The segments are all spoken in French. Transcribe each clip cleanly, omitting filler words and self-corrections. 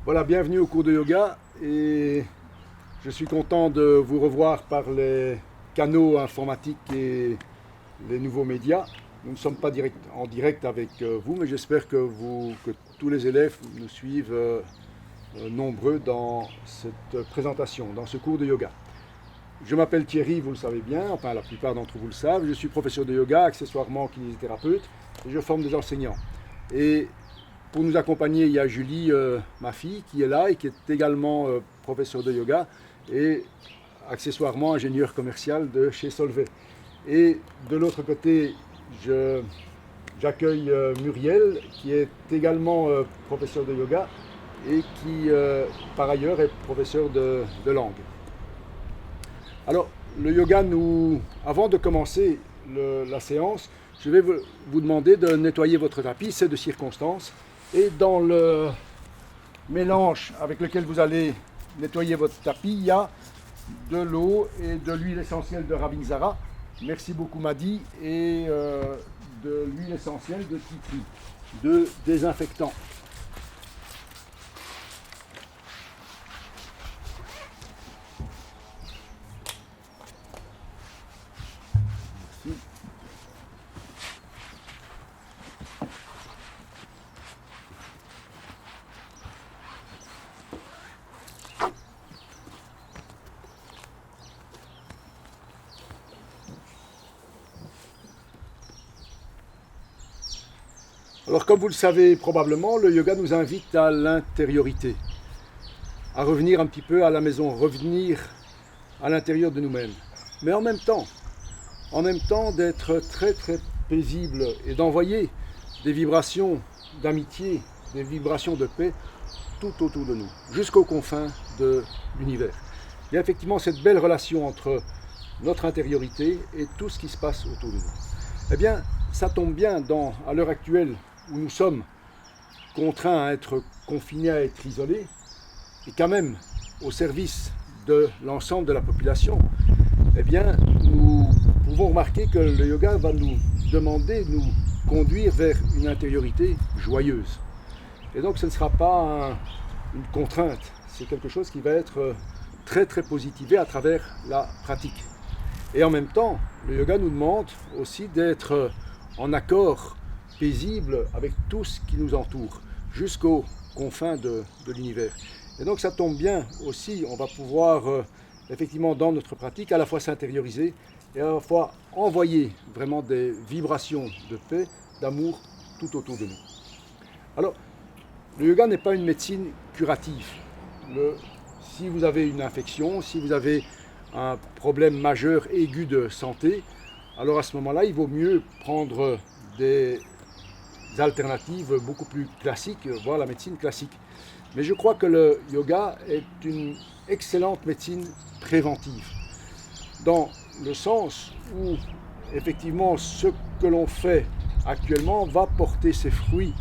Voilà, bienvenue au cours de yoga et je suis content de vous revoir par les canaux informatiques et les nouveaux médias. Nous ne sommes pas en direct avec vous, mais j'espère que tous les élèves nous suivent nombreux dans cette présentation, dans ce cours de yoga. Je m'appelle Thierry, vous le savez bien, enfin la plupart d'entre vous le savent. Je suis professeur de yoga, accessoirement kinésithérapeute, et je forme des enseignants. Et pour nous accompagner, il y a Julie, ma fille, qui est là et qui est également professeure de yoga et accessoirement ingénieure commerciale de chez Solvay. Et de l'autre côté, j'accueille Muriel, qui est également professeur de yoga et qui, par ailleurs, est professeur de langue. Alors, le yoga, avant de commencer la séance, je vais vous demander de nettoyer votre tapis, c'est de circonstance. Et dans le mélange avec lequel vous allez nettoyer votre tapis, il y a de l'eau et de l'huile essentielle de Ravinzara. Merci beaucoup Madi. Et de l'huile essentielle de Titri, de désinfectant. Merci. Alors comme vous le savez probablement, le yoga nous invite à l'intériorité, à revenir un petit peu à la maison, revenir à l'intérieur de nous-mêmes. Mais en même temps d'être très très paisible et d'envoyer des vibrations d'amitié, des vibrations de paix tout autour de nous, jusqu'aux confins de l'univers. Il y a effectivement cette belle relation entre notre intériorité et tout ce qui se passe autour de nous. Eh bien, ça tombe bien à l'heure actuelle où nous sommes contraints à être confinés, à être isolés, et quand même au service de l'ensemble de la population, eh bien, nous pouvons remarquer que le yoga va nous demander, nous conduire vers une intériorité joyeuse. Et donc ce ne sera pas une contrainte, c'est quelque chose qui va être très très positivé à travers la pratique. Et en même temps, le yoga nous demande aussi d'être en accord paisible avec tout ce qui nous entoure, jusqu'aux confins de l'univers. Et donc ça tombe bien aussi, on va pouvoir effectivement dans notre pratique à la fois s'intérioriser et à la fois envoyer vraiment des vibrations de paix, d'amour tout autour de nous. Alors, le yoga n'est pas une médecine curative. Si vous avez une infection, si vous avez un problème majeur aigu de santé, alors à ce moment-là, il vaut mieux prendre des alternatives beaucoup plus classiques, voire la médecine classique. Mais je crois que le yoga est une excellente médecine préventive, dans le sens où effectivement ce que l'on fait actuellement va porter ses fruits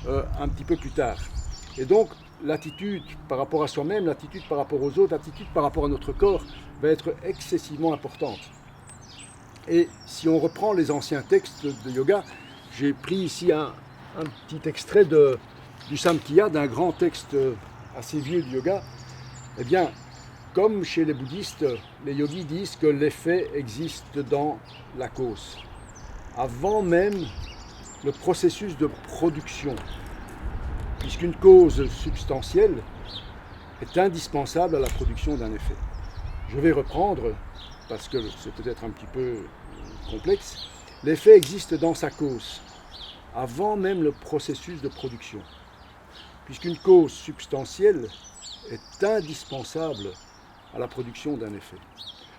un petit peu plus tard. Et donc l'attitude par rapport à soi-même, l'attitude par rapport aux autres, l'attitude par rapport à notre corps va être excessivement importante. Et si on reprend les anciens textes de yoga, j'ai pris ici un petit extrait du Samkhya, d'un grand texte assez vieux du yoga. Eh bien, comme chez les bouddhistes, les yogis disent que l'effet existe dans la cause, avant même le processus de production, puisqu'une cause substantielle est indispensable à la production d'un effet. Je vais reprendre, parce que c'est peut-être un petit peu complexe. L'effet existe dans sa cause, avant même le processus de production, puisqu'une cause substantielle est indispensable à la production d'un effet.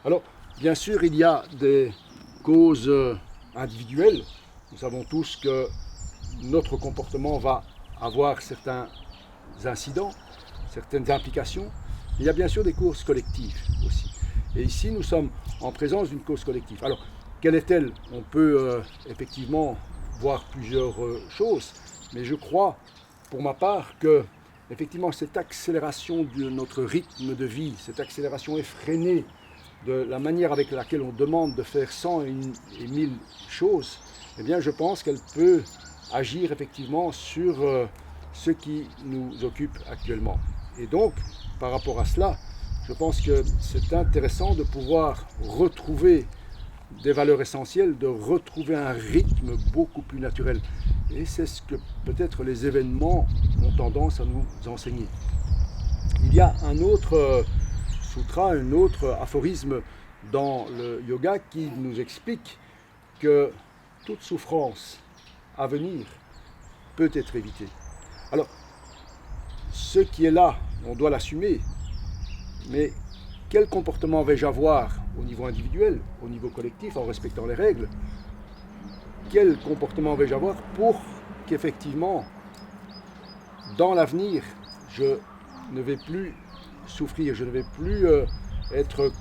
Alors, bien sûr, il y a des causes individuelles. Nous savons tous que notre comportement va avoir certains incidents, certaines implications. Il y a bien sûr des causes collectives aussi. Et ici, nous sommes en présence d'une cause collective. Alors, quelle est-elle? On peut effectivement voir plusieurs choses, mais je crois, pour ma part, que effectivement cette accélération de notre rythme de vie, cette accélération effrénée de la manière avec laquelle on demande de faire 100 et 1000 choses, eh bien je pense qu'elle peut agir effectivement sur ce qui nous occupe actuellement. Et donc, par rapport à cela, je pense que c'est intéressant de pouvoir retrouver des valeurs essentielles, de retrouver un rythme beaucoup plus naturel. Et c'est ce que peut-être les événements ont tendance à nous enseigner. Il y a un autre sutra, un autre aphorisme dans le yoga qui nous explique que toute souffrance à venir peut être évitée. Alors, ce qui est là, on doit l'assumer, mais quel comportement vais-je avoir au niveau individuel, au niveau collectif, en respectant les règles? Quel comportement vais-je avoir pour qu'effectivement, dans l'avenir, je ne vais plus souffrir, je ne vais plus être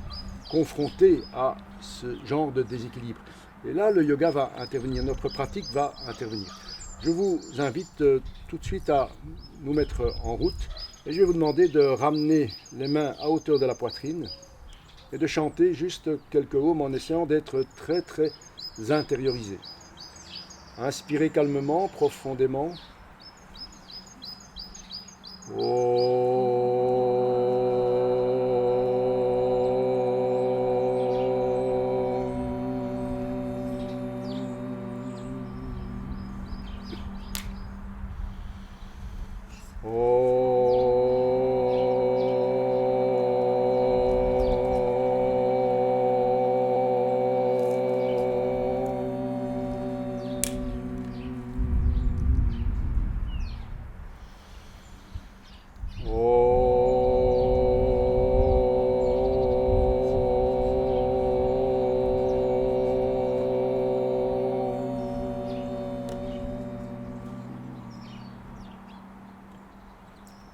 confronté à ce genre de déséquilibre. Et là, le yoga va intervenir, notre pratique va intervenir. Je vous invite tout de suite à nous mettre en route et je vais vous demander de ramener les mains à hauteur de la poitrine et de chanter juste quelques haumes en essayant d'être très très intériorisé. Inspirez calmement, profondément.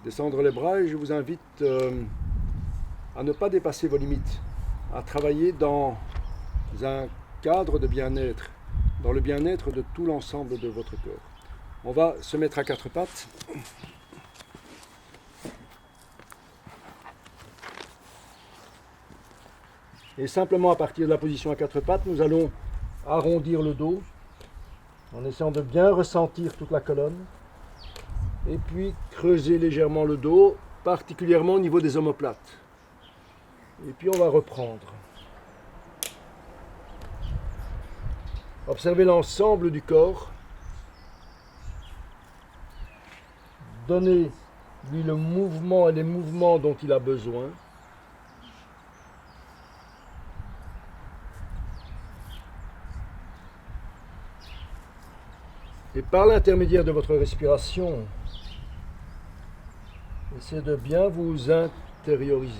Descendre les bras et je vous invite à ne pas dépasser vos limites, à travailler dans un cadre de bien-être, dans le bien-être de tout l'ensemble de votre corps. On va se mettre à quatre pattes. Et simplement à partir de la position à quatre pattes, nous allons arrondir le dos en essayant de bien ressentir toute la colonne. Et puis creuser légèrement le dos, particulièrement au niveau des omoplates. Et puis on va reprendre. Observez l'ensemble du corps. Donnez-lui le mouvement et les mouvements dont il a besoin. Et par l'intermédiaire de votre respiration, essayez de bien vous intérioriser.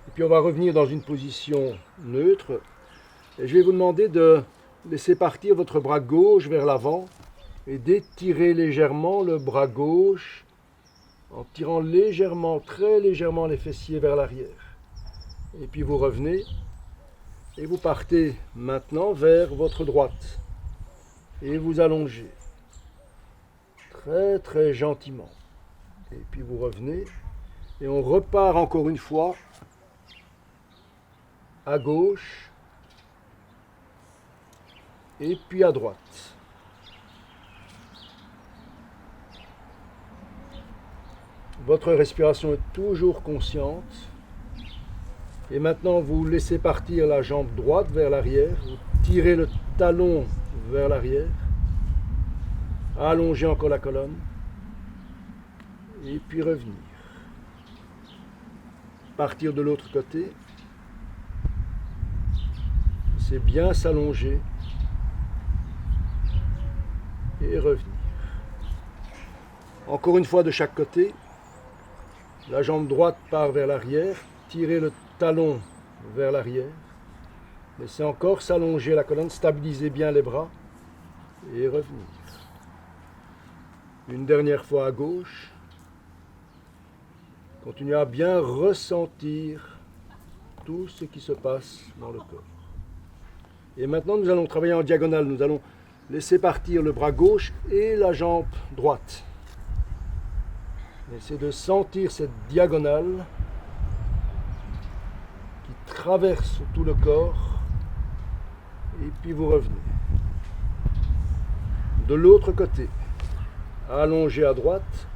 Et puis on va revenir dans une position neutre. Et je vais vous demander de laisser partir votre bras gauche vers l'avant et d'étirer légèrement le bras gauche en tirant légèrement, très légèrement les fessiers vers l'arrière. Et puis vous revenez. Et vous partez maintenant vers votre droite. Et vous allongez. Très très gentiment. Et puis vous revenez. Et on repart encore une fois. À gauche. Et puis à droite. Votre respiration est toujours consciente. Et maintenant, vous laissez partir la jambe droite vers l'arrière. Vous tirez le talon vers l'arrière. Allongez encore la colonne. Et puis revenir. Partir de l'autre côté. C'est bien s'allonger. Et revenir. Encore une fois de chaque côté. La jambe droite part vers l'arrière. Tirez le talon vers l'arrière. Laissez encore s'allonger la colonne, stabilisez bien les bras et revenir. Une dernière fois à gauche. Continuez à bien ressentir tout ce qui se passe dans le corps. Et maintenant, nous allons travailler en diagonale. Nous allons laisser partir le bras gauche et la jambe droite. Essayez de sentir cette diagonale traverse tout le corps et puis vous revenez. De l'autre côté, allongez à droite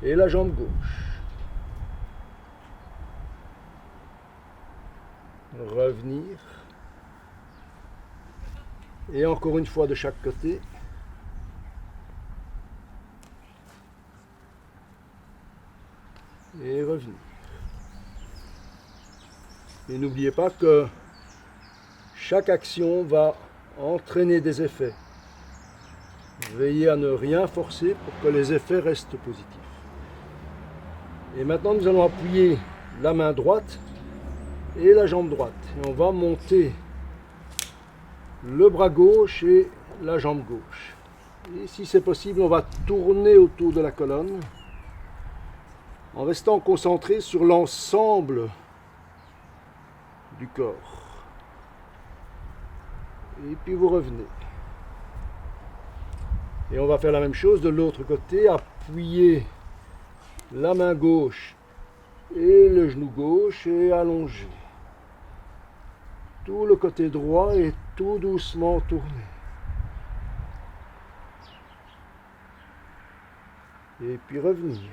et la jambe gauche. Revenir. Et encore une fois de chaque côté. Et revenir. Et n'oubliez pas que chaque action va entraîner des effets. Veillez à ne rien forcer pour que les effets restent positifs. Et maintenant nous allons appuyer la main droite et la jambe droite. Et on va monter le bras gauche et la jambe gauche. Et si c'est possible, on va tourner autour de la colonne en restant concentré sur l'ensemble du corps. Et puis vous revenez. Et on va faire la même chose de l'autre côté, appuyer la main gauche et le genou gauche et allonger. Tout le côté droit et tout doucement tourner. Et puis revenir.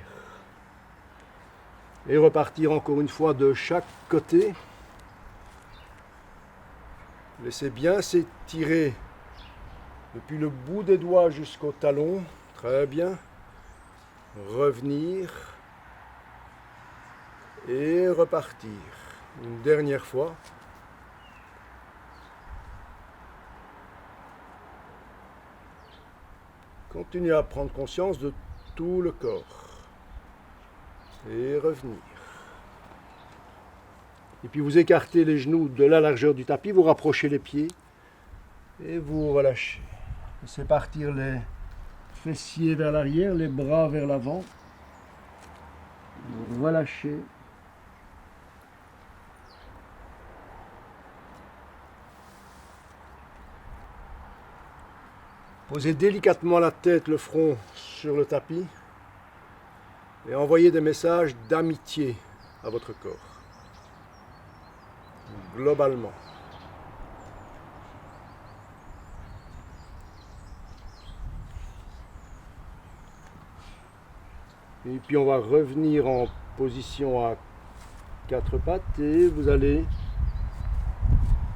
Et repartir encore une fois de chaque côté. Laissez bien s'étirer depuis le bout des doigts jusqu'au talon. Très bien. Revenir. Et repartir. Une dernière fois. Continuez à prendre conscience de tout le corps. Et revenir. Et puis vous écartez les genoux de la largeur du tapis, vous rapprochez les pieds et vous relâchez. Laissez partir les fessiers vers l'arrière, les bras vers l'avant. Relâchez. Posez délicatement la tête, le front sur le tapis et envoyez des messages d'amitié à votre corps. Globalement. Et puis on va revenir en position à quatre pattes et vous allez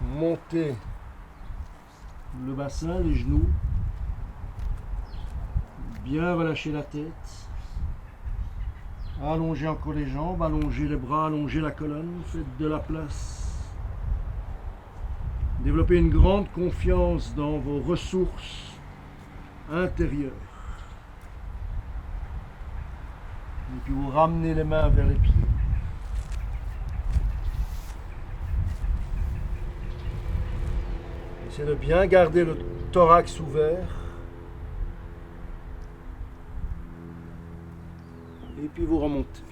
monter le bassin, les genoux, bien relâcher la tête, allongez encore les jambes, allongez les bras, allongez la colonne, faites de la place. Développez une grande confiance dans vos ressources intérieures. Et puis vous ramenez les mains vers les pieds. Essayez de bien garder le thorax ouvert. Et puis vous remontez.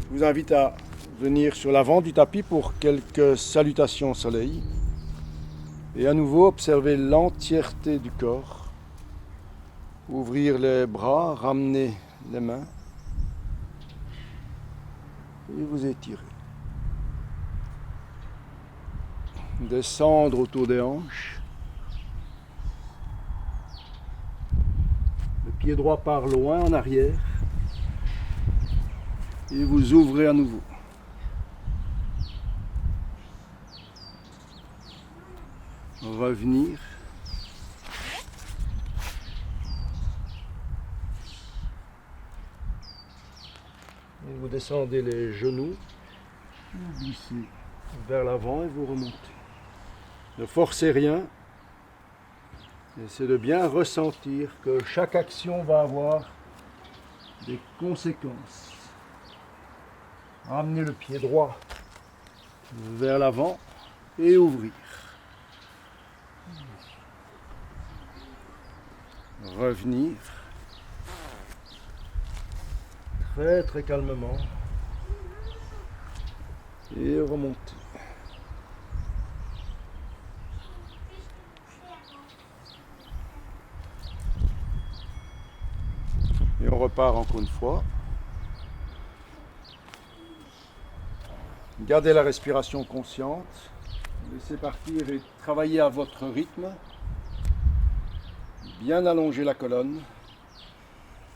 Je vous invite à venir sur l'avant du tapis pour quelques salutations au soleil. Et à nouveau, observer l'entièreté du corps. Ouvrir les bras, ramener les mains. Et vous étirer. Descendre autour des hanches. Le pied droit part loin en arrière. Et vous ouvrez à nouveau. Revenir. Et vous descendez les genoux. Vous glissez vers l'avant et vous remontez. Ne forcez rien. Essayez de bien ressentir que chaque action va avoir des conséquences. Ramenez le pied droit vers l'avant et ouvrir. Revenir. Très très calmement. Et remonter. Et on repart encore une fois. Gardez la respiration consciente. Laissez partir et travaillez à votre rythme. Bien allonger la colonne.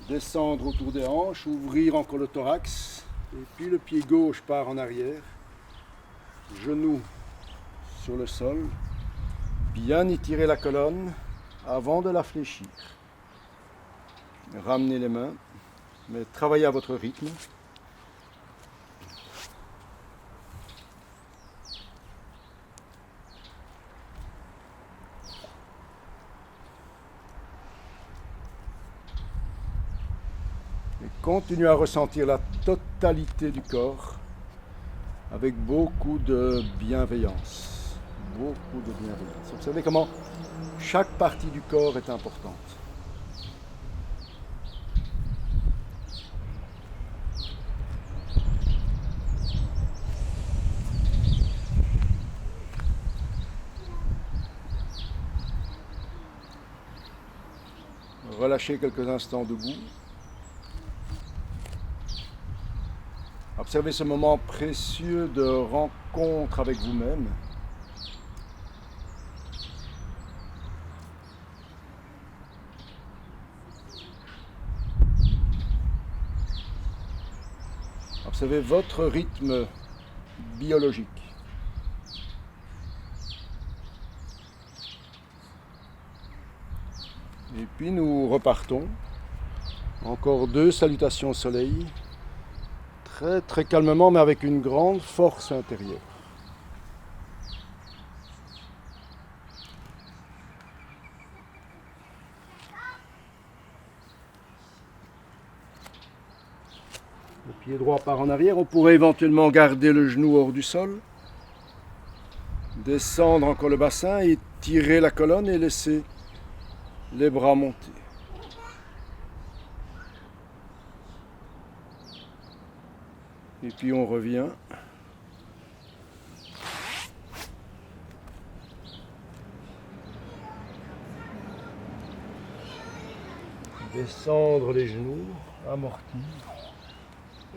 Descendre autour des hanches, ouvrir encore le thorax. Et puis le pied gauche part en arrière. Genou sur le sol. Bien étirer la colonne avant de la fléchir. Ramenez les mains, mais travaillez à votre rythme. Et continuez à ressentir la totalité du corps avec beaucoup de bienveillance. Beaucoup de bienveillance. Observez comment chaque partie du corps est importante. Relâchez quelques instants debout. Observez ce moment précieux de rencontre avec vous-même. Observez votre rythme biologique. Et puis nous repartons. Encore 2 salutations au soleil. Très très calmement, mais avec une grande force intérieure. Le pied droit part en arrière. On pourrait éventuellement garder le genou hors du sol. Descendre encore le bassin, étirer la colonne et laisser les bras montés. Et puis on revient. Descendre les genoux, amortir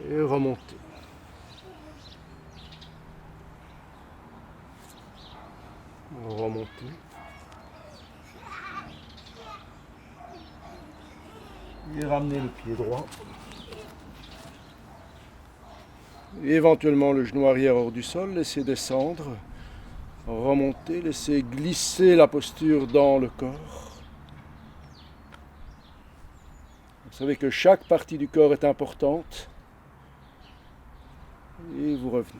et remonter. Remonter. Et ramener le pied droit. Et éventuellement le genou arrière hors du sol, laissez descendre, remonter, laissez glisser la posture dans le corps. Vous savez que chaque partie du corps est importante. Et vous revenez.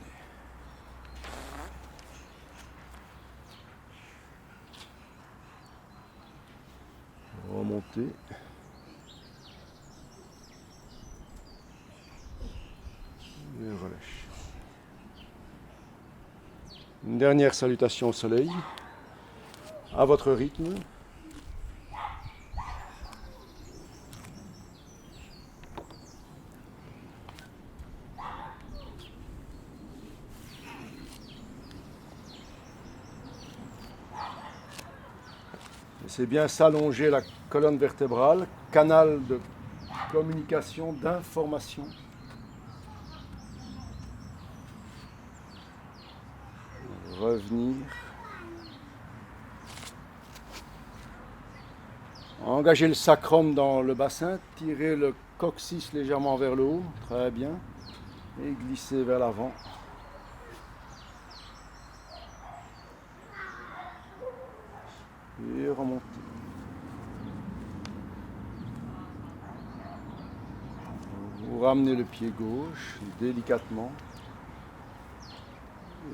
Remontez. Et relâchez. Une dernière salutation au soleil, à votre rythme. C'est bien s'allonger la colonne vertébrale, canal de communication, d'information. Revenir. Engagez le sacrum dans le bassin, tirez le coccyx légèrement vers le haut, très bien, et glissez vers l'avant. Et remontez. Vous ramenez le pied gauche délicatement.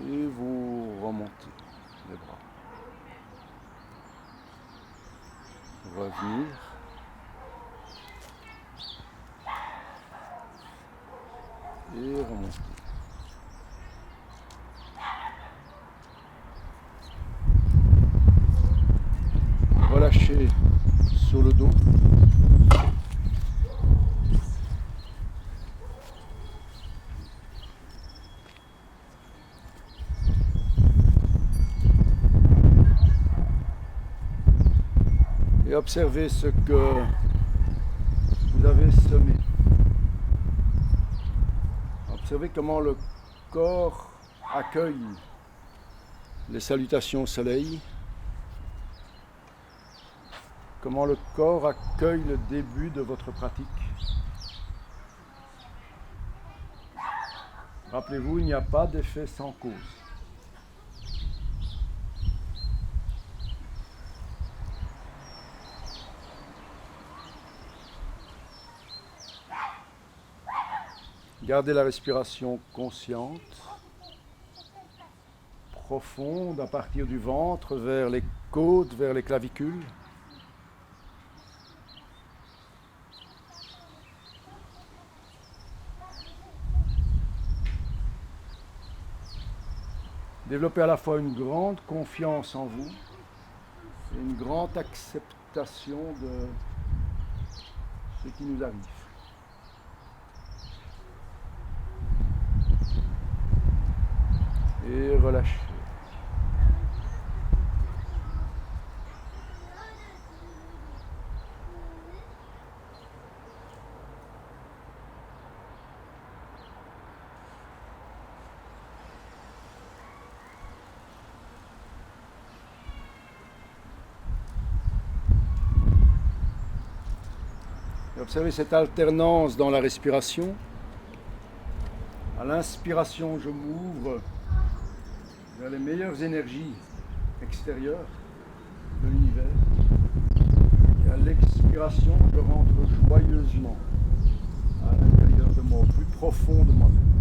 Et vous remontez les bras. Revenir. Et remonter. Relâchez sur le dos. Et observez ce que vous avez semé. Observez comment le corps accueille les salutations au soleil, comment le corps accueille le début de votre pratique. Rappelez-vous, il n'y a pas d'effet sans cause. Gardez la respiration consciente, profonde à partir du ventre vers les côtes, vers les clavicules. Développez à la fois une grande confiance en vous et une grande acceptation de ce qui nous arrive. Et relâchez. Et observez cette alternance dans la respiration. À l'inspiration, je m'ouvre vers les meilleures énergies extérieures de l'univers. Et à l'expiration, je rentre joyeusement à l'intérieur de moi, au plus profond de moi-même,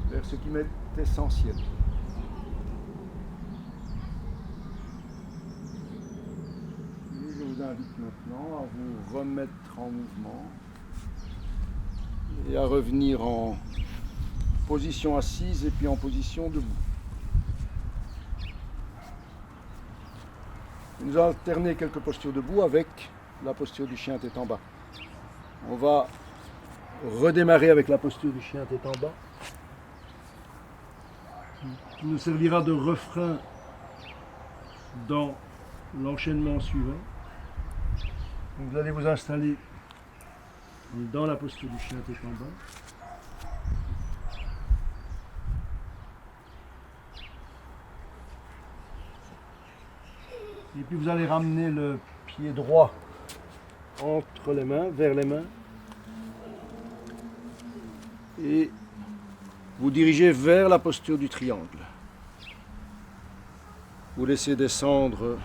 vers ce qui m'est essentiel. Et je vous invite maintenant à vous remettre en mouvement et à revenir en position assise et puis en position debout. Nous allons alterner quelques postures debout avec la posture du chien tête en bas. On va redémarrer avec la posture du chien tête en bas, qui nous servira de refrain dans l'enchaînement suivant. Donc vous allez vous installer dans la posture du chien tête en bas. Et puis vous allez ramener le pied droit entre les mains, vers les mains. Et vous dirigez vers la posture du triangle. Vous laissez descendre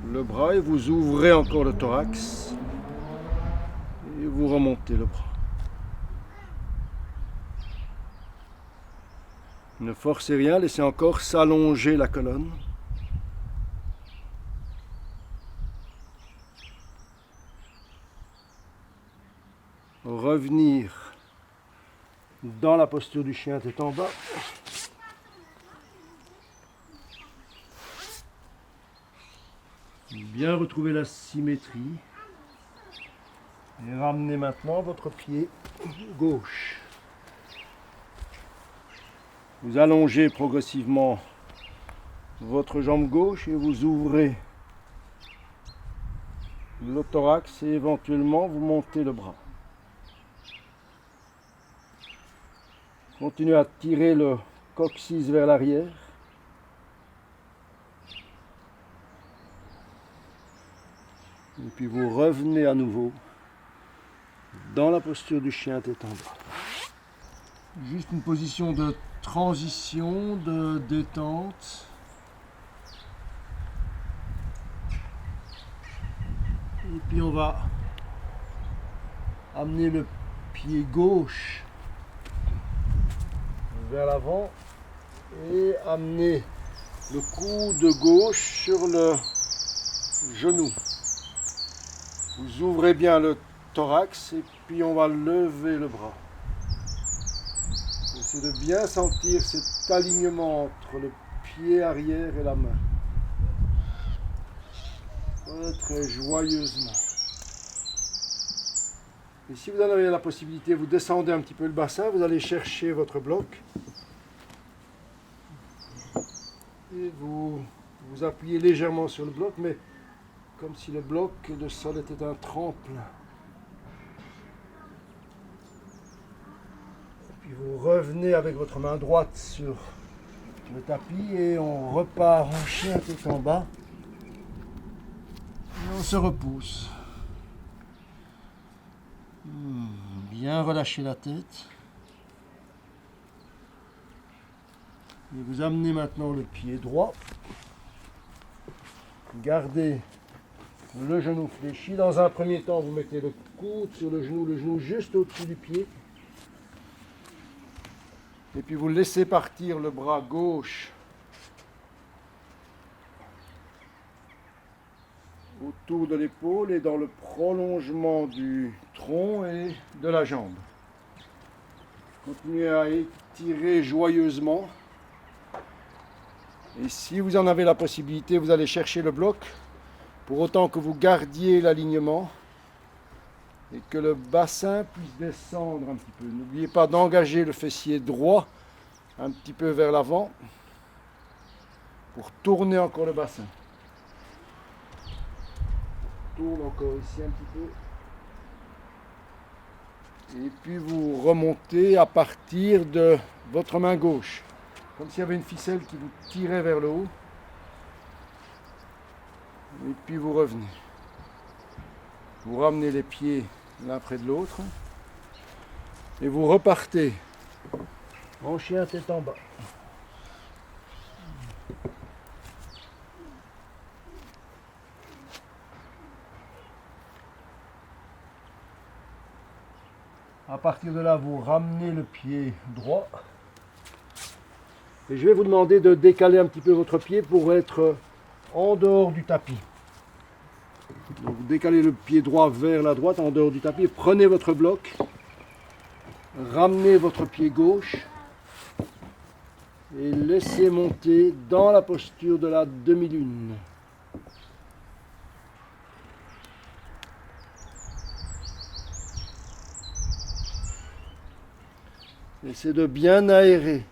le bras et vous ouvrez encore le thorax. Et vous remontez le bras. Ne forcez rien, laissez encore s'allonger la colonne. Revenir dans la posture du chien tête en bas. Bien retrouver la symétrie. Et ramenez maintenant votre pied gauche. Vous allongez progressivement votre jambe gauche et vous ouvrez le thorax et éventuellement vous montez le bras. Continuez à tirer le coccyx vers l'arrière. Et puis vous revenez à nouveau dans la posture du chien tête en bas. Juste une position de transition, de détente. Et puis on va amener le pied gauche vers l'avant et amener le coude gauche sur le genou. Vous ouvrez bien le thorax et puis on va lever le bras. Essayez de bien sentir cet alignement entre le pied arrière et la main. Très joyeusement. Et si vous en avez la possibilité, vous descendez un petit peu le bassin, vous allez chercher votre bloc. Et vous appuyez légèrement sur le bloc, mais comme si le bloc de sol était un tremplin. Puis vous revenez avec votre main droite sur le tapis et on repart en chien tête en bas. Et on se repousse. Bien relâcher la tête. Et vous amenez maintenant le pied droit. Gardez le genou fléchi. Dans un premier temps, vous mettez le coude sur le genou juste au-dessus du pied. Et puis vous laissez partir le bras gauche autour de l'épaule et dans le prolongement du tronc et de la jambe. Continuez à étirer joyeusement. Et si vous en avez la possibilité, vous allez chercher le bloc pour autant que vous gardiez l'alignement et que le bassin puisse descendre un petit peu. N'oubliez pas d'engager le fessier droit un petit peu vers l'avant pour tourner encore le bassin. Tourne encore ici un petit peu. Et puis vous remontez à partir de votre main gauche. Comme s'il y avait une ficelle qui vous tirait vers le haut. Et puis vous revenez. Vous ramenez les pieds l'un près de l'autre. Et vous repartez en chien tête en bas. À partir de là, vous ramenez le pied droit. Et je vais vous demander de décaler un petit peu votre pied pour être en dehors du tapis. Donc vous décalez le pied droit vers la droite, en dehors du tapis. Prenez votre bloc. Ramenez votre pied gauche. Et laissez monter dans la posture de la demi-lune. Essayez de bien aérer,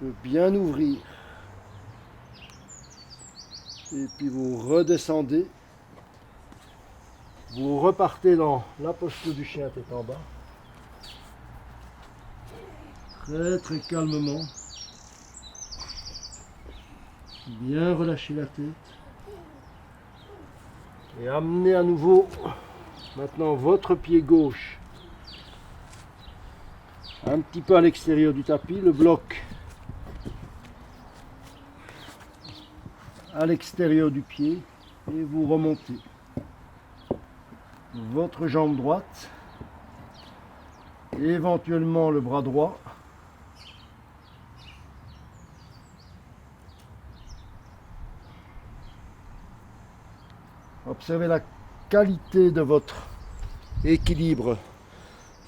de bien ouvrir. Et puis vous redescendez. Vous repartez dans la posture du chien tête en bas. Très très calmement. Bien relâcher la tête. Et amenez à nouveau maintenant votre pied gauche un petit peu à l'extérieur du tapis, le bloc à l'extérieur du pied et vous remontez. Votre jambe droite et éventuellement le bras droit. Observez la qualité de votre équilibre,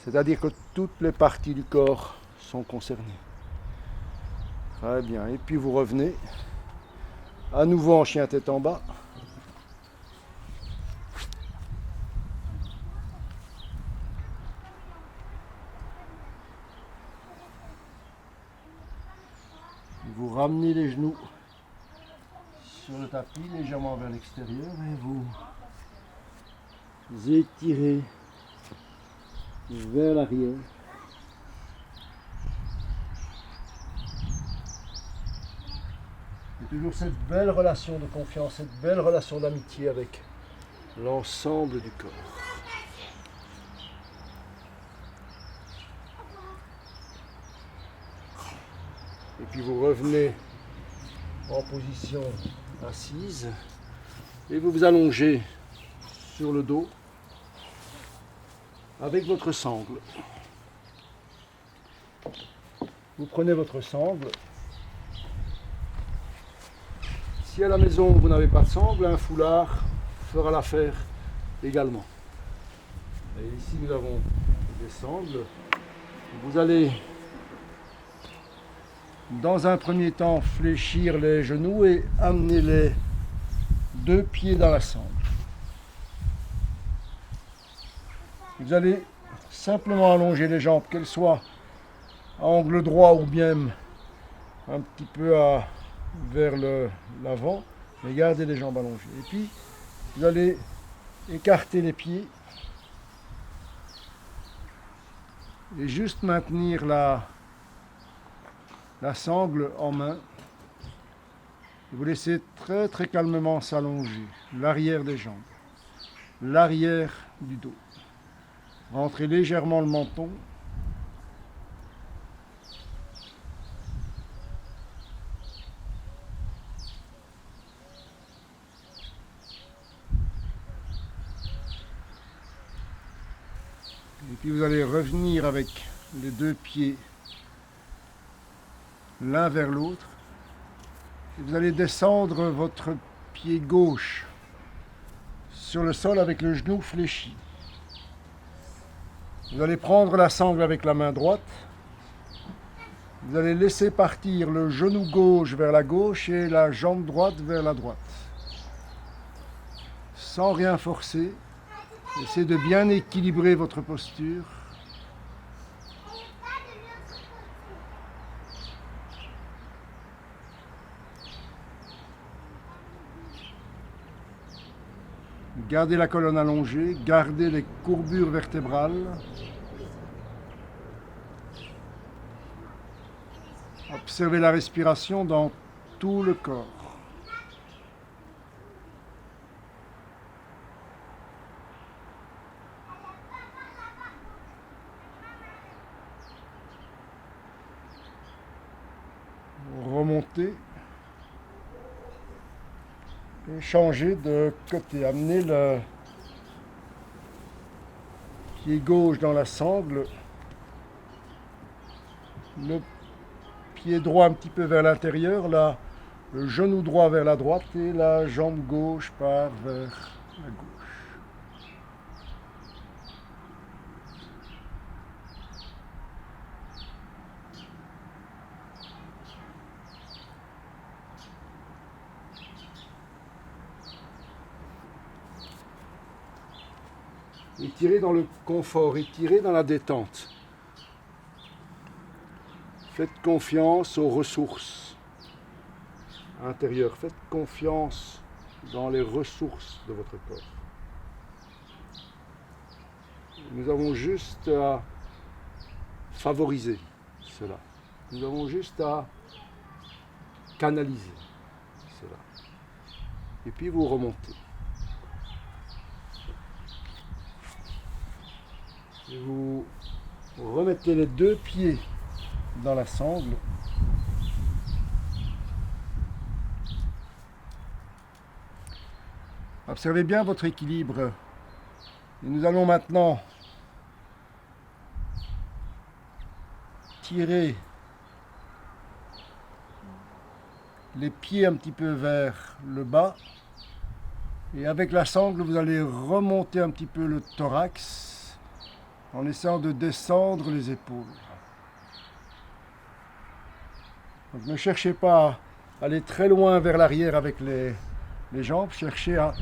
c'est-à-dire que toutes les parties du corps sont concernées. Très bien, et puis vous revenez à nouveau en chien tête en bas. Vous ramenez les genoux sur le tapis, légèrement vers l'extérieur, et vous étirez vers l'arrière. Et toujours cette belle relation de confiance, cette belle relation d'amitié avec l'ensemble du corps. Et puis vous revenez en position assise et vous vous allongez sur le dos avec votre sangle. Vous prenez votre sangle. Si à la maison vous n'avez pas de sangle, un foulard fera l'affaire également. Et ici nous avons des sangles. Vous allez dans un premier temps fléchir les genoux et amener les deux pieds dans la sangle. Vous allez simplement allonger les jambes, qu'elles soient à angle droit ou bien un petit peu vers l'avant, mais gardez les jambes allongées. Et puis, vous allez écarter les pieds Et juste maintenir la sangle en main. Vous laissez très très calmement s'allonger l'arrière des jambes, l'arrière du dos. Rentrez légèrement le menton. Et puis vous allez revenir avec les deux pieds l'un vers l'autre. Et vous allez descendre votre pied gauche sur le sol avec le genou fléchi. Vous allez prendre la sangle avec la main droite. Vous allez laisser partir le genou gauche vers la gauche et la jambe droite vers la droite. Sans rien forcer, essayez de bien équilibrer votre posture. Gardez la colonne allongée, gardez les courbures vertébrales. Observez la respiration dans tout le corps. Remontez. Et changez de côté. Amenez le pied gauche dans la sangle. Le pied droit un petit peu vers l'intérieur, là, le genou droit vers la droite et la jambe gauche part vers la gauche. Étirez dans le confort, étirez dans la détente. Faites confiance aux ressources intérieures. Faites confiance dans les ressources de votre corps. Nous avons juste à favoriser cela. Nous avons juste à canaliser cela. Et puis vous remontez. Et vous remettez les deux pieds dans la sangle. Observez bien votre équilibre. Et nous allons maintenant tirer les pieds un petit peu vers le bas. Et avec la sangle, vous allez remonter un petit peu le thorax en essayant de descendre les épaules. Donc ne cherchez pas à aller très loin vers l'arrière avec les jambes, cherchez à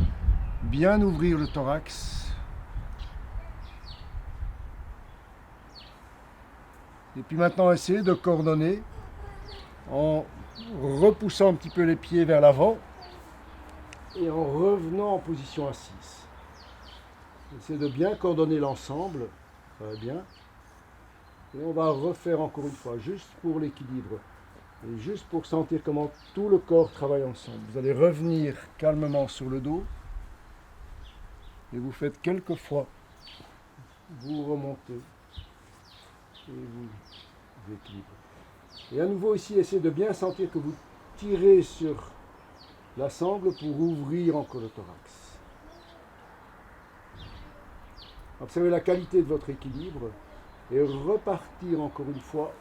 bien ouvrir le thorax. Et puis maintenant, essayez de coordonner en repoussant un petit peu les pieds vers l'avant et en revenant en position assise. Essayez de bien coordonner l'ensemble, ça va bien. Et on va refaire encore une fois, juste pour l'équilibre. Et juste pour sentir comment tout le corps travaille ensemble. Vous allez revenir calmement sur le dos. Et vous faites quelques fois. Vous remontez. Et vous équilibrez. Et à nouveau ici, essayez de bien sentir que vous tirez sur la sangle pour ouvrir encore le thorax. Observez la qualité de votre équilibre. Et repartir encore une fois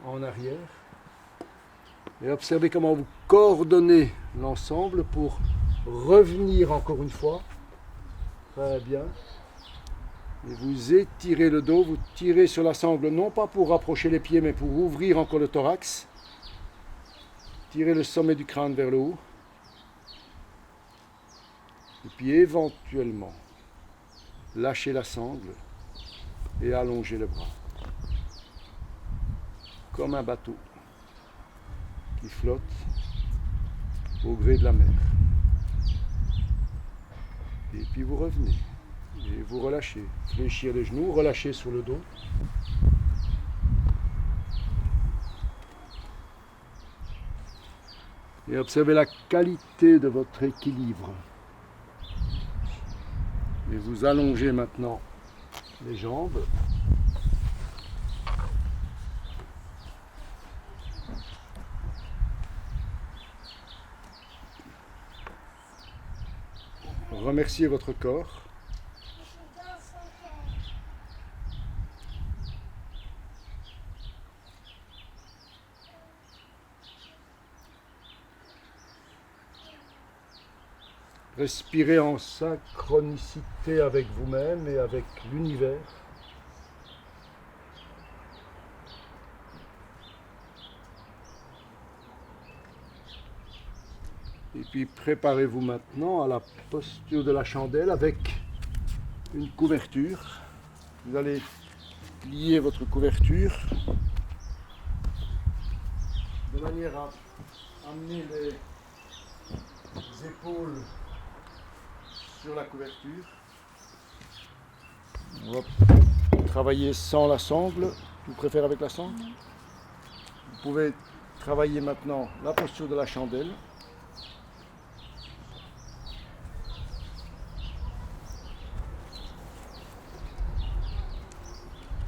en arrière et observez comment vous coordonnez l'ensemble pour revenir encore une fois. Très bien. Et vous étirez le dos, vous tirez sur la sangle, non pas pour rapprocher les pieds, mais pour ouvrir encore le thorax. Tirez le sommet du crâne vers le haut. Et puis éventuellement, lâchez la sangle et allongez le bras. Comme un bateau qui flotte au gré de la mer. Et puis vous revenez. Et vous relâchez. Fléchir les genoux, relâchez sur le dos. Et observez la qualité de votre équilibre. Et vous allongez maintenant les jambes. Remerciez votre corps. Respirez en synchronicité avec vous-même et avec l'univers. Et puis préparez-vous maintenant à la posture de la chandelle avec une couverture. Vous allez plier votre couverture de manière à amener les épaules sur la couverture. On va travailler sans la sangle. Vous préférez avec la sangle? Vous pouvez travailler maintenant la posture de la chandelle.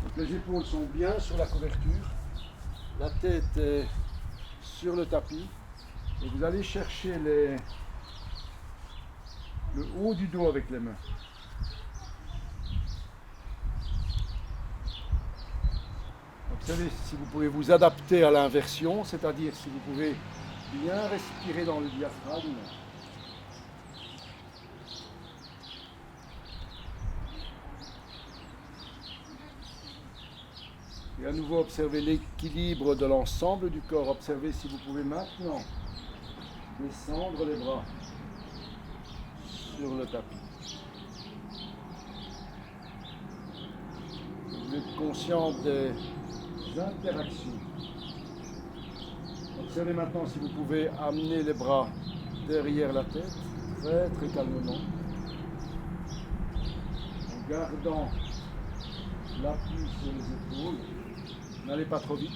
Donc les épaules sont bien sur la couverture. La tête est sur le tapis. Et vous allez chercher le haut du dos avec les mains. Observez si vous pouvez vous adapter à l'inversion, c'est-à-dire si vous pouvez bien respirer dans le diaphragme. Et à nouveau observez l'équilibre de l'ensemble du corps. Observez si vous pouvez maintenant descendre les bras sur le tapis. Vous êtes conscient des interactions. Observez maintenant si vous pouvez amener les bras derrière la tête, très très calmement, en gardant l'appui sur les épaules. N'allez pas trop vite.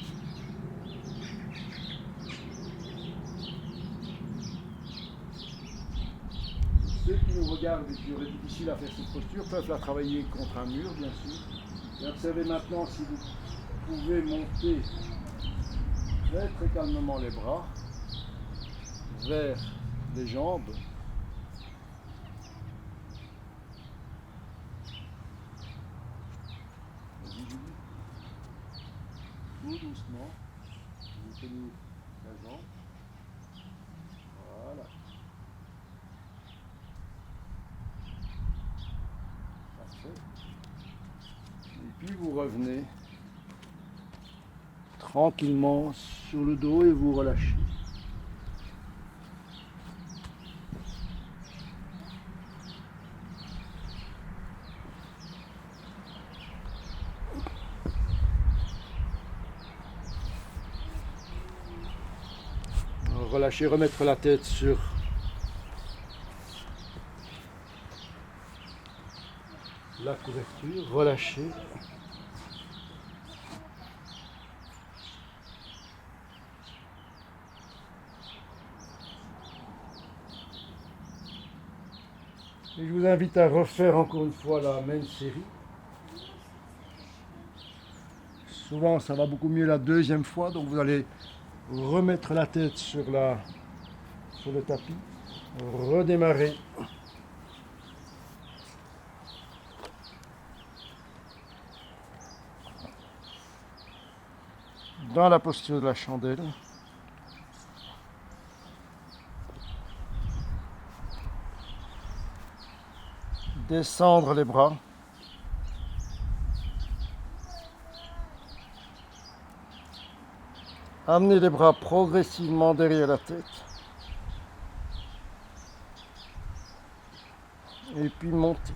Ceux qui nous regardent et qui auraient difficile à faire cette posture peuvent la travailler contre un mur, bien sûr. Et observez maintenant si vous pouvez monter très très calmement les bras vers les jambes. Tout doucement, vous tenez la jambe. Voilà. Parfait. Et puis vous revenez tranquillement sur le dos et vous relâchez. Relâchez, remettre la tête sur la couverture, relâchez. Et je vous invite à refaire encore une fois la même série. Souvent ça va beaucoup mieux la deuxième fois, donc vous allez remettre la tête sur le tapis, redémarrer. Dans la posture de la chandelle. Descendre les bras. Amener les bras progressivement derrière la tête. Et puis monter.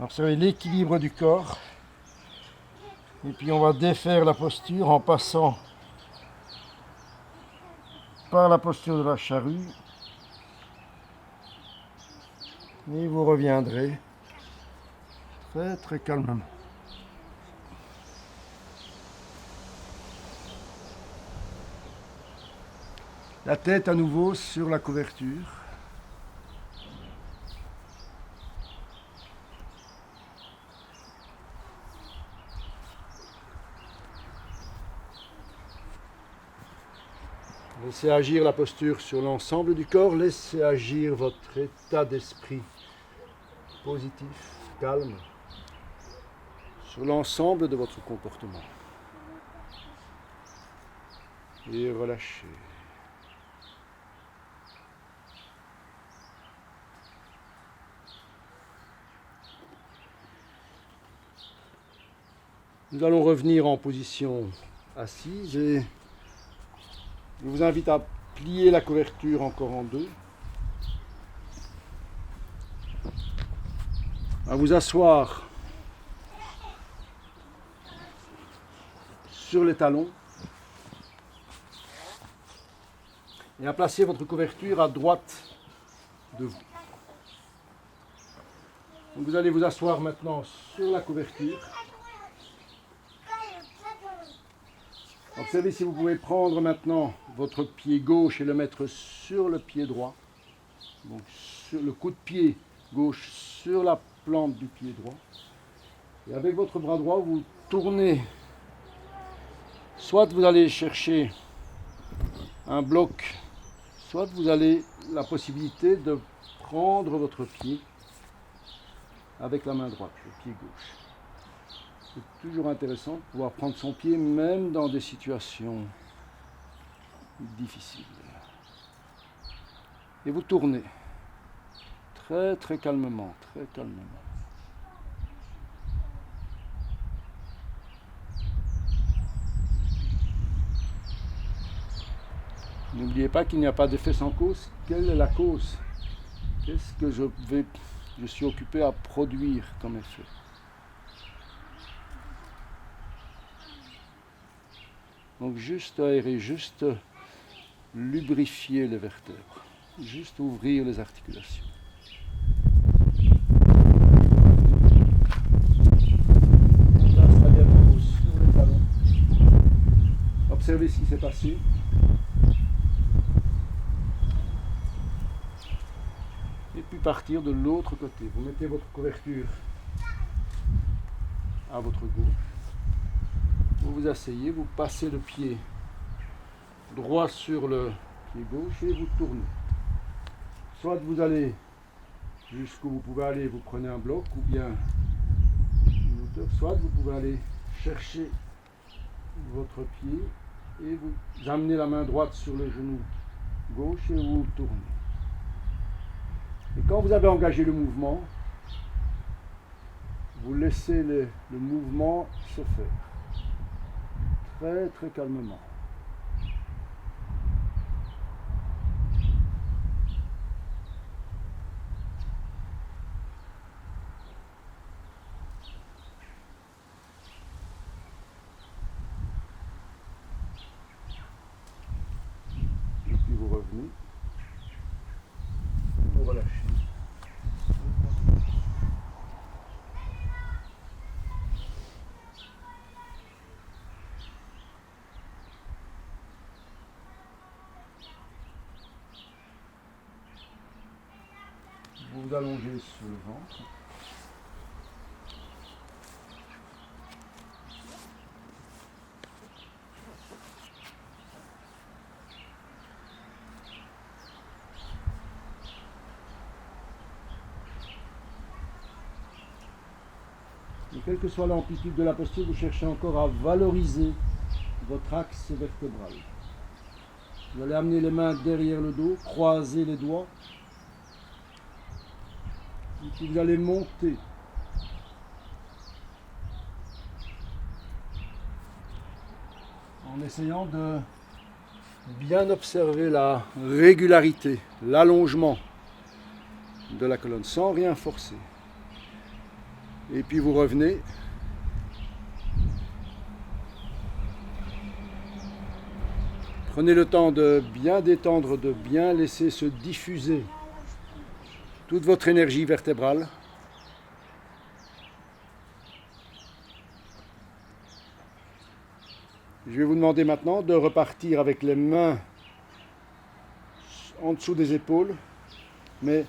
Observez l'équilibre du corps. Et puis on va défaire la posture en passant par la posture de la charrue. Et vous reviendrez très très calmement. La tête à nouveau sur la couverture. Laissez agir la posture sur l'ensemble du corps, laissez agir votre état d'esprit positif, calme, sur l'ensemble de votre comportement. Et relâchez. Nous allons revenir en position assise et je vous invite à plier la couverture encore en deux, à vous asseoir sur les talons et à placer votre couverture à droite de vous. Donc vous allez vous asseoir maintenant sur la couverture. Observez si vous pouvez prendre maintenant votre pied gauche et le mettre sur le pied droit. Donc sur le coup de pied gauche sur la plante du pied droit. Et avec votre bras droit, vous tournez. Soit vous allez chercher un bloc, soit vous avez la possibilité de prendre votre pied avec la main droite, le pied gauche. C'est toujours intéressant de pouvoir prendre son pied même dans des situations difficiles. Et vous tournez très très calmement, très calmement. N'oubliez pas qu'il n'y a pas d'effet sans cause. Quelle est la cause? Qu'est-ce que je suis occupé à produire comme effet? Donc juste aérer, juste lubrifier les vertèbres, juste ouvrir les articulations. On place la vertèbre sur les talons. Observez ce qui s'est passé. Et puis partir de l'autre côté. Vous mettez votre couverture à votre gauche. Vous vous asseyez, vous passez le pied droit sur le pied gauche et vous tournez. Soit vous allez jusqu'où vous pouvez aller, vous prenez un bloc ou bien une hauteur, soit vous pouvez aller chercher votre pied et vous amenez la main droite sur le genou gauche et vous tournez. Et quand vous avez engagé le mouvement, vous laissez le mouvement se faire. Très très calmement. Et puis vous revenez. Vous relâchez. Vous vous allongez sur le ventre. Et quelle que soit l'amplitude de la posture, vous cherchez encore à valoriser votre axe vertébral. Vous allez amener les mains derrière le dos, croiser les doigts. Et puis vous allez monter. En essayant de bien observer la régularité, l'allongement de la colonne, sans rien forcer. Et puis vous revenez. Prenez le temps de bien détendre, de bien laisser se diffuser toute votre énergie vertébrale. Je vais vous demander maintenant de repartir avec les mains en dessous des épaules, mais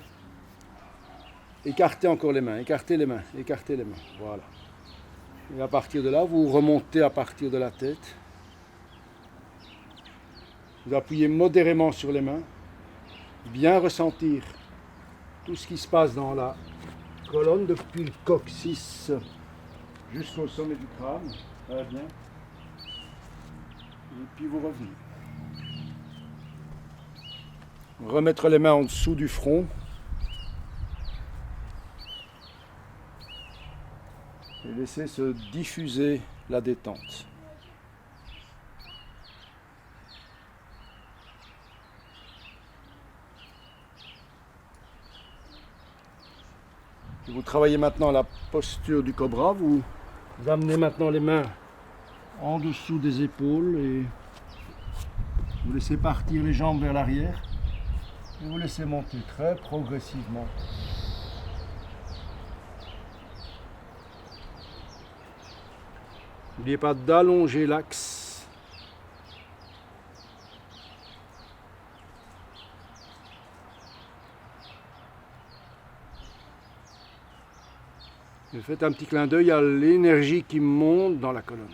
écartez encore les mains, écartez les mains, écartez les mains, voilà. Et à partir de là, vous remontez à partir de la tête. Vous appuyez modérément sur les mains, bien ressentir tout ce qui se passe dans la colonne depuis le coccyx jusqu'au sommet du crâne. Très bien. Et puis vous revenez. Remettre les mains en dessous du front. Et laisser se diffuser la détente. Vous travaillez maintenant la posture du cobra. Vous amenez maintenant les mains en dessous des épaules et vous laissez partir les jambes vers l'arrière et vous laissez monter très progressivement. N'oubliez pas d'allonger l'axe. Et faites un petit clin d'œil à l'énergie qui monte dans la colonne.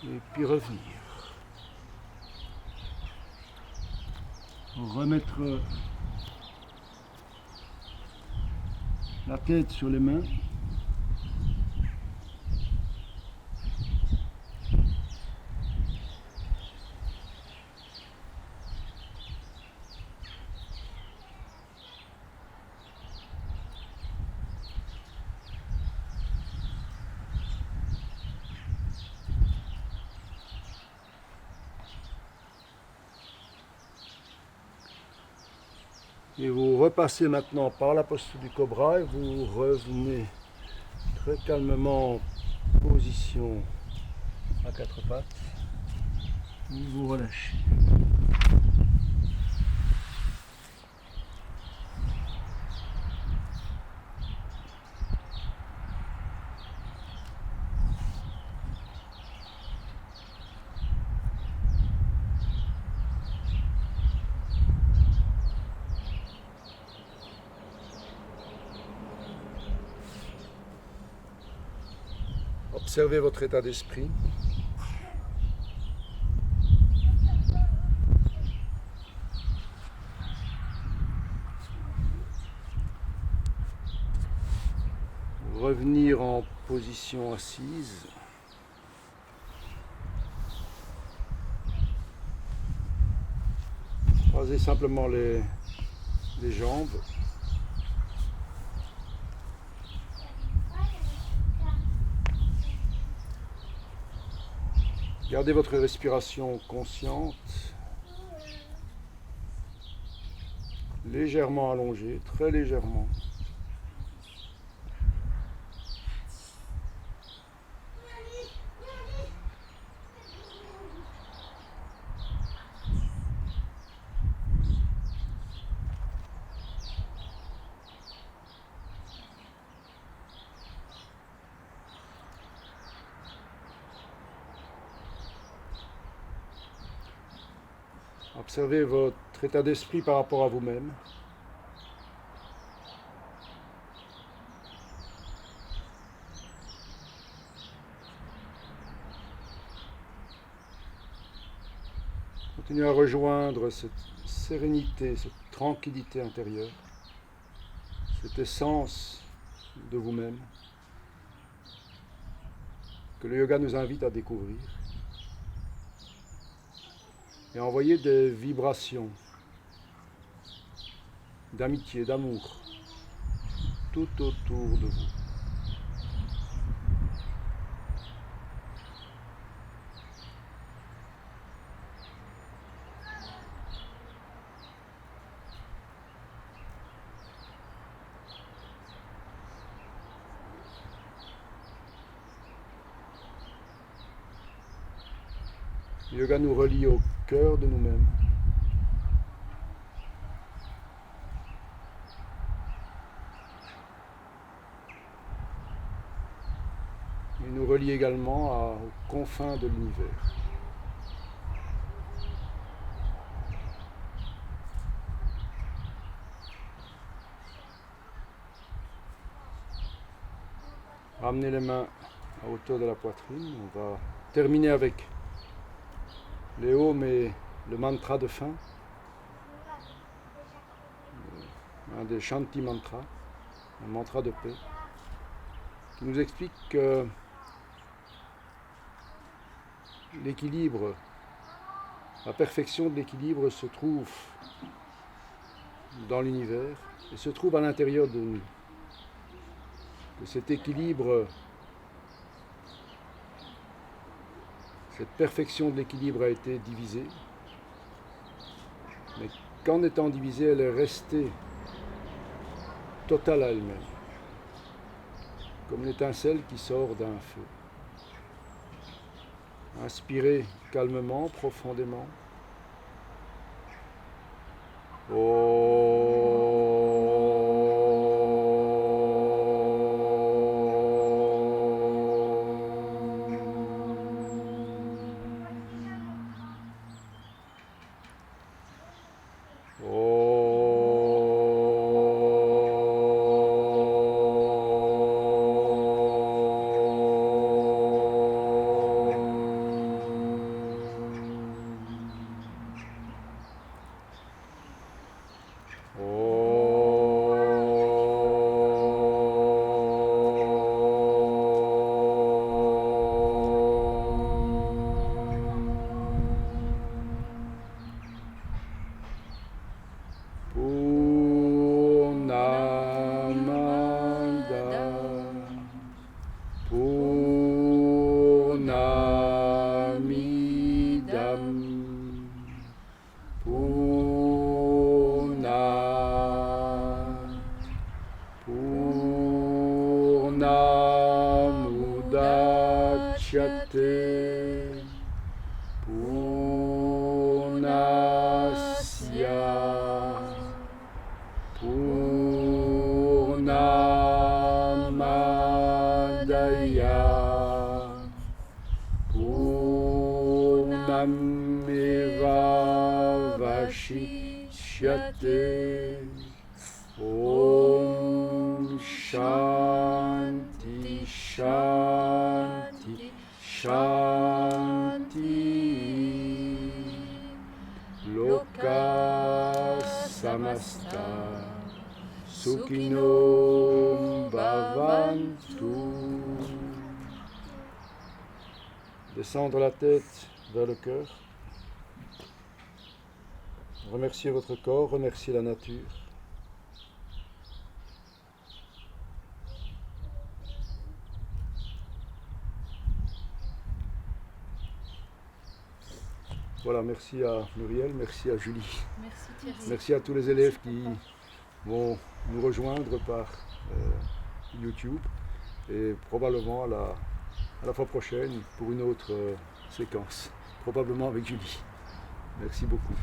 Et puis revenir. Remettre la tête sur les mains. Et vous repassez maintenant par la posture du cobra et vous revenez très calmement en position à quatre pattes. Vous relâchez. Observez votre état d'esprit. Revenir en position assise. Croisez simplement les jambes. Gardez votre respiration consciente, légèrement allongée, très légèrement. Observez votre état d'esprit par rapport à vous-même. Continuez à rejoindre cette sérénité, cette tranquillité intérieure, cette essence de vous-même que le yoga nous invite à découvrir. Et envoyer des vibrations d'amitié, d'amour tout autour de vous. Le yoga nous relie au cœur de nous-mêmes. Il nous relie également aux confins de l'univers. Ramenez les mains à hauteur de la poitrine. On va terminer avec les Om et le mantra de fin. Un des Shanti mantras, un mantra de paix, qui nous explique que l'équilibre, la perfection de l'équilibre se trouve dans l'univers et se trouve à l'intérieur de nous. Que cet équilibre, cette perfection de l'équilibre a été divisée, mais qu'en étant divisée, elle est restée totale à elle-même, comme l'étincelle qui sort d'un feu. Inspirez calmement, profondément. Purnamudachyate Purnasya Purnamadaya Purnameva Vashishyate Om Shanti Shanti Shanti Loka Samasta Sukhino Bhavantu. Descendre la tête vers le cœur. Remerciez votre corps, remerciez la nature. Voilà, merci à Muriel, merci à Julie. Merci Thierry. Merci à tous les élèves qui vont nous rejoindre par YouTube et probablement à la fois prochaine pour une autre séquence, probablement avec Julie. Merci beaucoup.